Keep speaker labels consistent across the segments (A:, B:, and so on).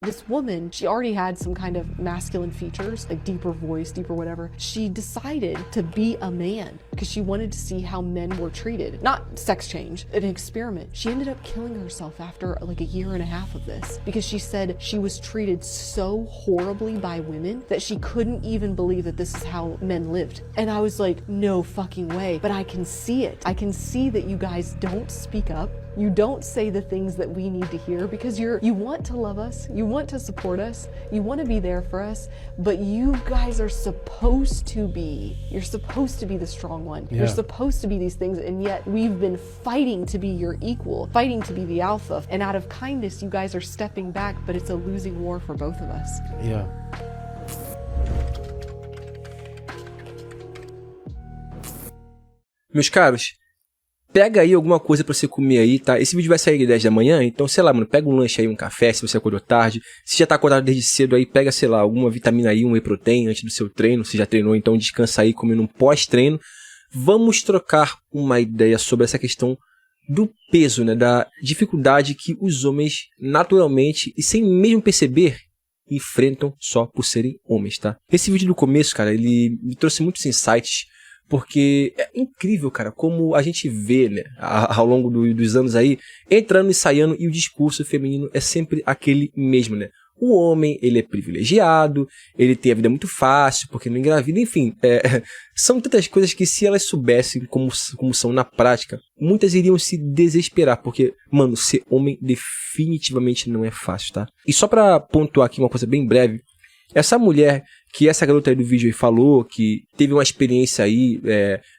A: This woman, she already had some kind of masculine features, like deeper voice, deeper whatever. She decided to be a man because she wanted to see how men were treated. Not sex change, an experiment. She ended up killing herself after like a year and a half of this because she said she was treated so horribly by women that she couldn't even believe that this is how men lived. And I was like, no fucking way. But I can see it. I can see that you guys don't speak up. You don't say the things that we need to hear because you want to love us, you want to support us, you want to be there for us, but you guys are supposed to be. You're supposed to be the strong one.
B: Yeah.
A: You're supposed to be these things, and yet we've been fighting to be your equal, fighting to be the alpha. And out of kindness, you guys are stepping back, but it's a losing war for both of us.
B: Yeah.
C: Meus caros, pega aí alguma coisa pra você comer aí, tá? Esse vídeo vai sair às 10 da manhã, então, sei lá, mano, pega um lanche aí, um café, se você acordou tarde. Se já tá acordado desde cedo aí, pega, sei lá, alguma vitamina aí, um whey protein antes do seu treino. Se já treinou, então descansa aí, comendo um pós-treino. Vamos trocar uma ideia sobre essa questão do peso, né? Da dificuldade que os homens, naturalmente, e sem mesmo perceber, enfrentam só por serem homens, tá? Esse vídeo do começo, cara, ele me trouxe muitos insights. Porque é incrível, cara, como a gente vê, né, ao longo dos anos aí, entrando e saindo, e o discurso feminino é sempre aquele mesmo, né? O homem, ele é privilegiado, ele tem a vida muito fácil, porque não engravida, enfim. São tantas coisas que se elas soubessem como são na prática, muitas iriam se desesperar, porque, mano, ser homem definitivamente não é fácil, tá? E só pra pontuar aqui uma coisa bem breve, essa mulher que essa garota aí do vídeo aí falou, que teve uma experiência aí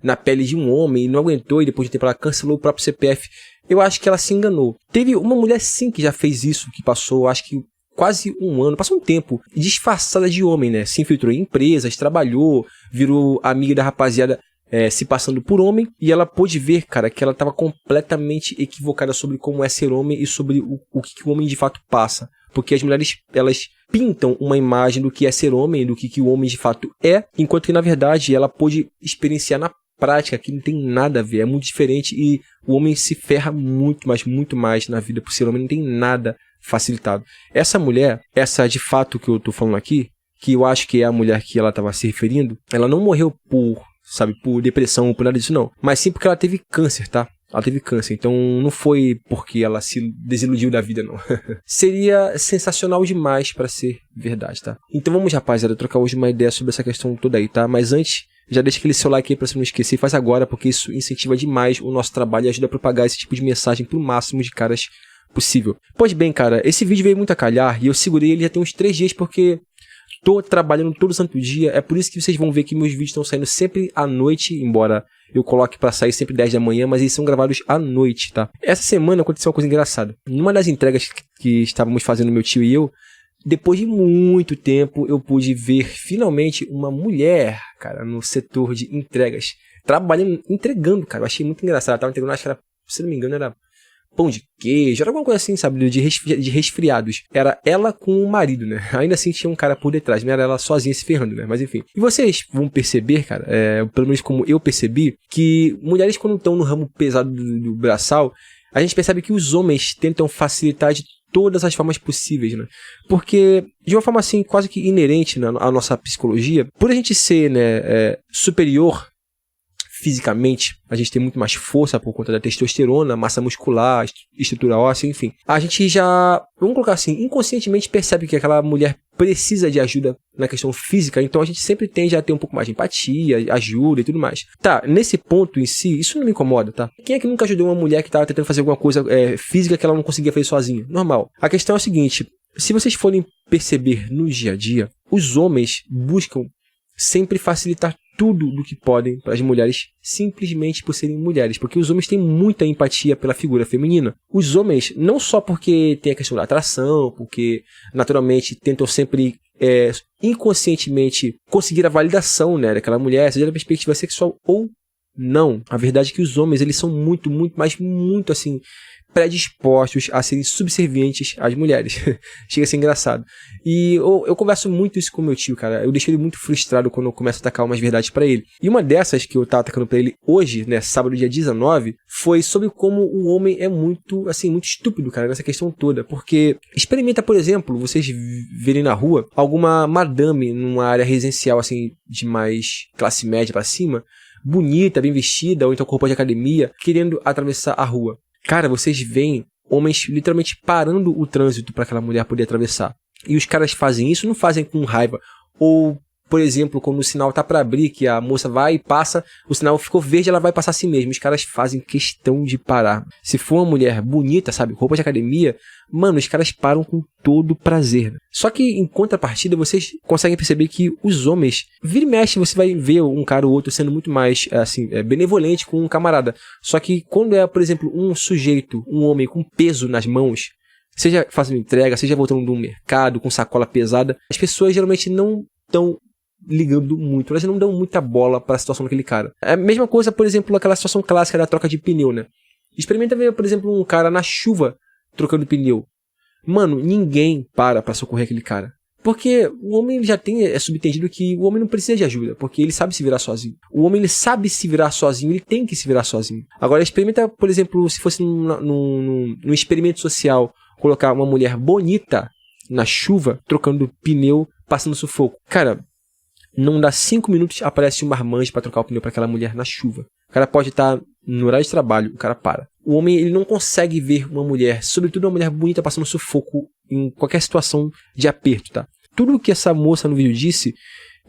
C: na pele de um homem e não aguentou e depois de um tempo ela cancelou o próprio CPF, eu acho que ela se enganou. Teve uma mulher sim que já fez isso, que passou, acho que quase um ano, passou um tempo, disfarçada de homem, né? Se infiltrou em empresas, trabalhou, virou amiga da rapaziada se passando por homem, e ela pôde ver, cara, que ela estava completamente equivocada sobre como é ser homem e sobre o que o homem de fato passa. Porque as mulheres, elas pintam uma imagem do que é ser homem, do que o homem de fato é, enquanto que, na verdade, ela pôde experienciar na prática que não tem nada a ver, é muito diferente, e o homem se ferra muito, mas muito mais na vida por ser homem, não tem nada facilitado. Essa mulher, essa de fato que eu tô falando aqui, que eu acho que é a mulher que ela estava se referindo, ela não morreu por depressão, por nada disso não, mas sim porque ela teve câncer, tá? Ela teve câncer, então não foi porque ela se desiludiu da vida, não. Seria sensacional demais pra ser verdade, tá? Então vamos, rapaziada, trocar hoje uma ideia sobre essa questão toda aí, tá? Mas antes, já deixa aquele seu like aí pra você não esquecer, faz agora, porque isso incentiva demais o nosso trabalho e ajuda a propagar esse tipo de mensagem pro máximo de caras possível. Pois bem, cara, esse vídeo veio muito a calhar e eu segurei ele já tem uns 3 dias porque tô trabalhando todo santo dia, é por isso que vocês vão ver que meus vídeos estão saindo sempre à noite, embora eu coloque pra sair sempre 10 da manhã, mas eles são gravados à noite, tá? Essa semana aconteceu uma coisa engraçada. Numa das entregas que estávamos fazendo, meu tio e eu, depois de muito tempo, eu pude ver finalmente uma mulher, cara, no setor de entregas, trabalhando, entregando, cara. Eu achei muito engraçado. Ela tava entregando, acho que era, se não me engano, era pão de queijo, era alguma coisa assim, sabe, de resfriados. Era ela com o marido, né? Ainda assim tinha um cara por detrás, não era ela sozinha se ferrando, né? Mas enfim. E vocês vão perceber, cara, pelo menos como eu percebi, que mulheres quando estão no ramo pesado do braçal, a gente percebe que os homens tentam facilitar de todas as formas possíveis, né? Porque, de uma forma assim, quase que inerente à nossa psicologia, por a gente ser, né, superior fisicamente, a gente tem muito mais força por conta da testosterona, massa muscular, estrutura óssea, enfim. A gente já, vamos colocar assim, inconscientemente percebe que aquela mulher precisa de ajuda na questão física, então a gente sempre tende a ter um pouco mais de empatia, ajuda e tudo mais. Tá, nesse ponto em si, isso não me incomoda, tá? Quem é que nunca ajudou uma mulher que estava tentando fazer alguma coisa física que ela não conseguia fazer sozinha? Normal. A questão é a seguinte, se vocês forem perceber no dia a dia, os homens buscam sempre facilitar tudo do que podem para as mulheres simplesmente por serem mulheres, porque os homens têm muita empatia pela figura feminina. Os homens, não só porque tem a questão da atração, porque naturalmente tentam sempre inconscientemente conseguir a validação, né, daquela mulher, seja da perspectiva sexual ou não. A verdade é que os homens, eles são muito, muito, mas muito assim, predispostos a serem subservientes às mulheres. Chega a ser engraçado. E eu converso muito isso com meu tio, cara. Eu deixo ele muito frustrado quando eu começo a atacar umas verdades pra ele. E uma dessas que eu tava atacando pra ele hoje, né, sábado dia 19, foi sobre como o homem é muito, assim, muito estúpido, cara, nessa questão toda. Porque experimenta, por exemplo, vocês verem na rua alguma madame numa área residencial, assim, de mais classe média pra cima, bonita, bem vestida, ou então com roupa de academia, querendo atravessar a rua. Cara, vocês veem homens literalmente parando o trânsito para aquela mulher poder atravessar. E os caras fazem isso, não fazem com raiva. Ou, por exemplo, quando o sinal tá para abrir, que a moça vai e passa, o sinal ficou verde, ela vai passar assim mesmo. Os caras fazem questão de parar. Se for uma mulher bonita, sabe, roupa de academia, mano, os caras param com todo prazer. Né? Só que, em contrapartida, vocês conseguem perceber que os homens, vira e mexe, você vai ver um cara ou outro sendo muito mais, assim, benevolente com um camarada. Só que quando é, por exemplo, um sujeito, um homem com peso nas mãos, seja fazendo entrega, seja voltando de um mercado com sacola pesada, as pessoas geralmente não estão ligando muito, elas não dão muita bola para a situação daquele cara. É a mesma coisa, por exemplo, aquela situação clássica da troca de pneu, né? Experimenta ver, por exemplo, um cara na chuva trocando pneu. Mano, ninguém para socorrer aquele cara. Porque o homem já é subentendido que o homem não precisa de ajuda, porque ele sabe se virar sozinho. O homem, ele sabe se virar sozinho, ele tem que se virar sozinho. Agora, experimenta, por exemplo, se fosse num experimento social, colocar uma mulher bonita na chuva, trocando pneu, passando sufoco. Cara, não dá 5 minutos, aparece um marmanjo para trocar o pneu para aquela mulher na chuva. O cara pode estar no horário de trabalho, o cara para. O homem, ele não consegue ver uma mulher, sobretudo uma mulher bonita, passando sufoco em qualquer situação de aperto, tá? Tudo o que essa moça no vídeo disse,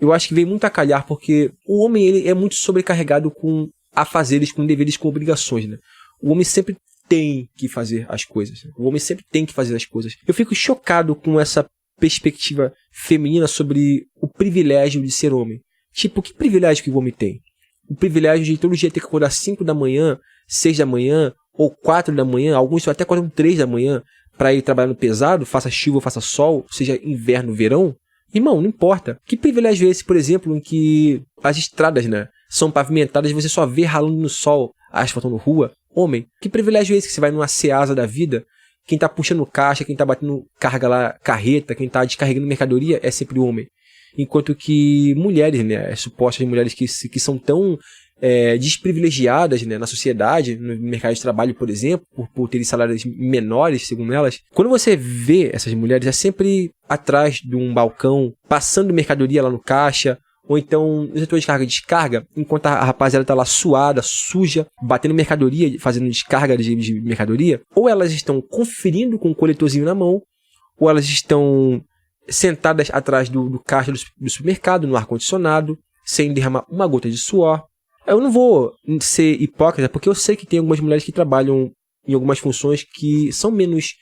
C: eu acho que veio muito a calhar, porque o homem, ele é muito sobrecarregado com afazeres, com deveres, com obrigações, né? O homem sempre tem que fazer as coisas. O homem sempre tem que fazer as coisas. Eu fico chocado com essa perspectiva feminina sobre o privilégio de ser homem. Tipo, que privilégio que o homem tem? O privilégio de todo dia ter que acordar 5 da manhã, 6 da manhã, ou 4 da manhã, alguns até acordam 3 da manhã, para ir trabalhar no pesado, faça chuva, faça sol, seja inverno, verão. Irmão, não importa. Que privilégio é esse, por exemplo, em que as estradas, né, são pavimentadas e você só vê ralando no sol, asfaltando rua? Homem, que privilégio é esse que você vai numa Ceasa da vida, quem tá puxando caixa, quem tá batendo carga lá, carreta, quem tá descarregando mercadoria é sempre homem. Enquanto que mulheres, né, as supostas mulheres que são tão desprivilegiadas, né, na sociedade, no mercado de trabalho, por exemplo, por terem salários menores, segundo elas. Quando você vê essas mulheres, é sempre atrás de um balcão, passando mercadoria lá no caixa, ou então no setor de carga e descarga, enquanto a rapaziada tá lá suada, suja, batendo mercadoria, fazendo descarga de mercadoria, ou elas estão conferindo com um coletorzinho na mão, ou elas estão sentadas atrás do caixa do supermercado, no ar-condicionado, sem derramar uma gota de suor. Eu não vou ser hipócrita, porque eu sei que tem algumas mulheres que trabalham em algumas funções que são menos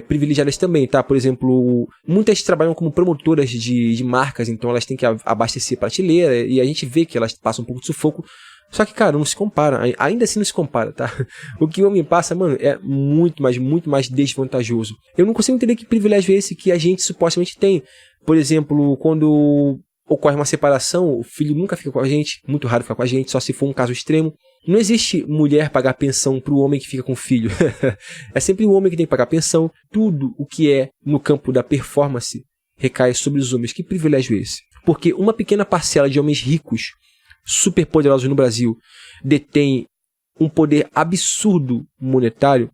C: privilegiadas também, tá? Por exemplo, muitas trabalham como promotoras de marcas, então elas têm que abastecer prateleira, e a gente vê que elas passam um pouco de sufoco. Só que, cara, não se compara. Ainda assim não se compara, tá? O que o homem passa, mano, é muito mais desvantajoso. Eu não consigo entender que privilégio é esse que a gente supostamente tem. Por exemplo, quando ocorre uma separação, o filho nunca fica com a gente, muito raro ficar com a gente, só se for um caso extremo. Não existe mulher pagar pensão pro homem que fica com o filho. É sempre o homem que tem que pagar pensão. Tudo o que é no campo da performance recai sobre os homens. Que privilégio é esse? Porque uma pequena parcela de homens ricos, super poderosos no Brasil, detém um poder absurdo monetário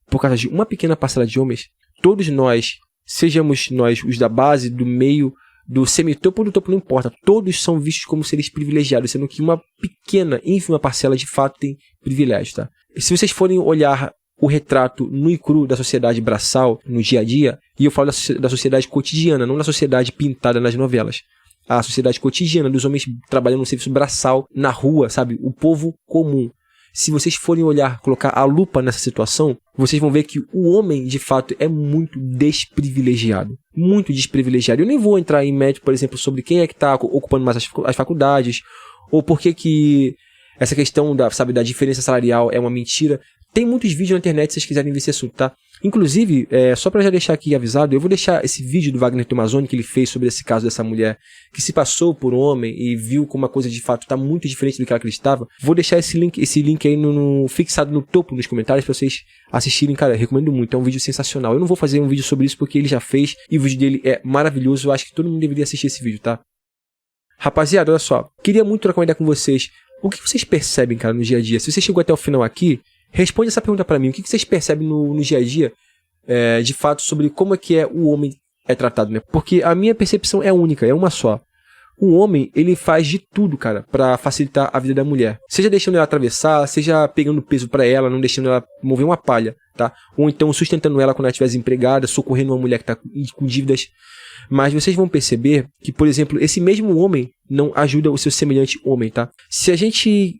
C: por causa de uma pequena parcela de homens. Todos nós, sejamos nós os da base, do meio, do semitopo ou do topo, não importa. Todos são vistos como seres privilegiados, sendo que uma pequena, ínfima parcela de fato tem privilégio, tá? E se vocês forem olhar o retrato nu e cru da sociedade braçal no dia a dia, e eu falo da sociedade cotidiana, não da sociedade pintada nas novelas, a sociedade cotidiana dos homens trabalhando no serviço braçal, na rua, sabe? O povo comum. Se vocês forem olhar, colocar a lupa nessa situação, vocês vão ver que o homem, de fato, é muito desprivilegiado. Muito desprivilegiado. Eu nem vou entrar em mérito, por exemplo, sobre quem é que está ocupando mais as faculdades, ou por que essa questão da diferença salarial é uma mentira. Tem muitos vídeos na internet se vocês quiserem ver esse assunto, tá? Inclusive, só pra já deixar aqui avisado, eu vou deixar esse vídeo do Wagner Tomazoni que ele fez sobre esse caso dessa mulher que se passou por homem e viu como uma coisa de fato tá muito diferente do que ela acreditava. Vou deixar esse link aí fixado no topo nos comentários pra vocês assistirem, cara, eu recomendo muito, é um vídeo sensacional. Eu não vou fazer um vídeo sobre isso porque ele já fez e o vídeo dele é maravilhoso, eu acho que todo mundo deveria assistir esse vídeo, tá? Rapaziada, olha só, queria muito trocar uma ideia com vocês. O que vocês percebem, cara, no dia a dia? Se você chegou até o final aqui, responde essa pergunta pra mim. O que vocês percebem no dia a dia, de fato, sobre como é que o homem é tratado, né? Porque a minha percepção é única, é uma só. O homem, ele faz de tudo, cara, pra facilitar a vida da mulher. Seja deixando ela atravessar, seja pegando peso pra ela, não deixando ela mover uma palha, tá? Ou então sustentando ela quando ela estiver desempregada, socorrendo uma mulher que tá com dívidas. Mas vocês vão perceber que, por exemplo, esse mesmo homem não ajuda o seu semelhante homem, tá? Se a gente,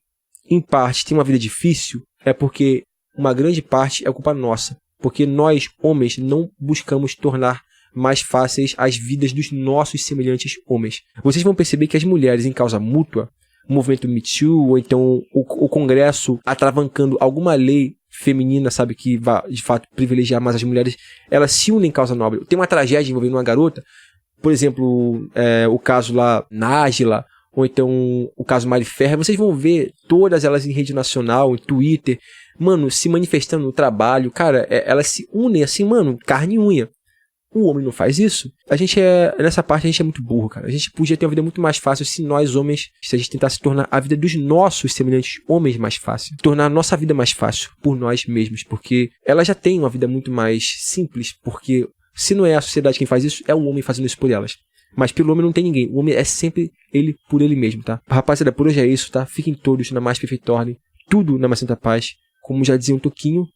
C: em parte, tem uma vida difícil, é porque uma grande parte é culpa nossa. Porque nós, homens, não buscamos tornar mais fáceis as vidas dos nossos semelhantes homens. Vocês vão perceber que as mulheres em causa mútua, o movimento Me Too, ou então o Congresso atravancando alguma lei feminina, sabe, que vai, de fato, privilegiar mais as mulheres, elas se unem em causa nobre. Tem uma tragédia envolvendo uma garota, por exemplo, o caso lá, Nájila, ou então o caso Mari Ferrer, vocês vão ver todas elas em rede nacional, em Twitter, mano, se manifestando no trabalho, cara, elas se unem assim, mano, carne e unha. O homem não faz isso. Nessa parte a gente é muito burro, cara. A gente podia ter uma vida muito mais fácil se nós, homens, se a gente tentasse tornar a vida dos nossos semelhantes homens mais fácil. Tornar a nossa vida mais fácil por nós mesmos, porque ela já tem uma vida muito mais simples, porque se não é a sociedade quem faz isso, é o homem fazendo isso por elas. Mas pelo homem não tem ninguém. O homem é sempre ele por ele mesmo, tá? Rapaziada, por hoje é isso, tá? Fiquem todos na mais perfeita ordem. Tudo na mais santa paz. Como já dizia um Toquinho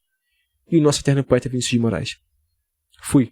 C: e o nosso eterno poeta Vinícius de Moraes. Fui.